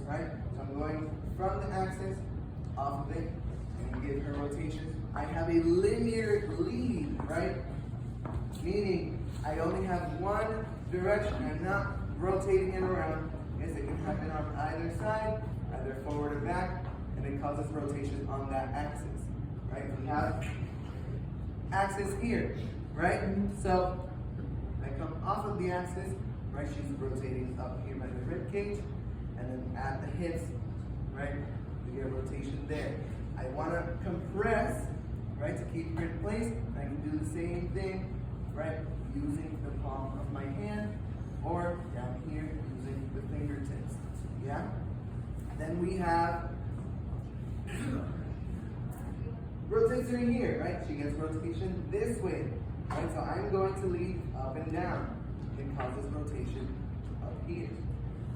right? So I'm going from the axis, off of it, and give her rotation. I have a linear lead, right? Meaning I only have one direction. I'm not rotating it around. Yes, it can happen on either side, either forward or back, and it causes rotation on that axis, right? We have axis here, right? So I come off of the axis, right? She's rotating up here by the rib cage, and then at the hips, right? We get a rotation there. I want to compress, right, to keep her in place. I can do the same thing, right, using the palm of my hand, or down here using the fingertips. Yeah. Then we have rotation here, right? She gets rotation this way, right? So I'm going to lead up and down. It causes rotation up here.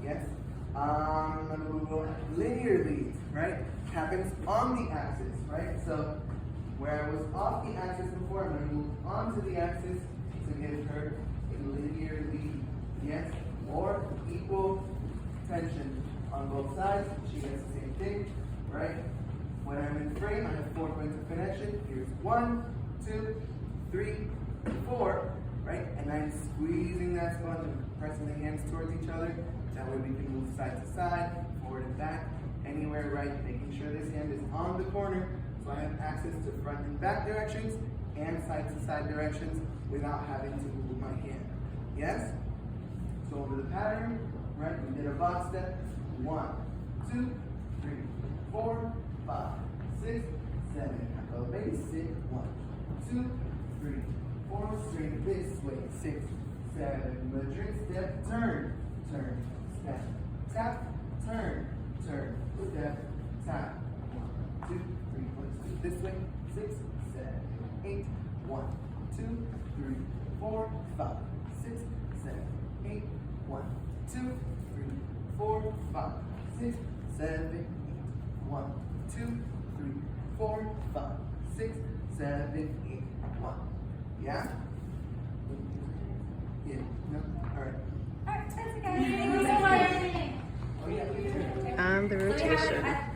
Yes. Linear leads, right? Happens on the axis, right? So where I was off the axis before, I'm going to move onto the axis to give her a linear lead. Yes. Or equal tension on both sides. She gets the same thing, right? When I'm in frame, I have 4 points of connection. Here's 1, 2, 3, 4, right? And I'm squeezing that sponge and pressing the hands towards each other. That way we can move side to side, forward and back, anywhere, right? Making sure this hand is on the corner so I have access to front and back directions and side to side directions without having to move my hand. Yes? So over the pattern, right? We did a box step. 1, 2, 3, 4, 5, 6, 7. Go basic. 1, 2, 3, 4. Straight this way. 6, 7. Madrid step. Turn. Turn. Step. Tap. Turn. Turn. Step. Tap. 1, 2, 3. Let's do this way. 6, 7, 8. 1, 2, 3, 4, 5, 6, 7, 8. 1, 2, 3, 4, 5, 6, 7, 8. 1, 2, 3, 4, 5, 6, 7, 8. 1. Yeah? Yeah. No? Alright. Alright, that's okay. Thank you so much. Oh, yeah, And the rotation.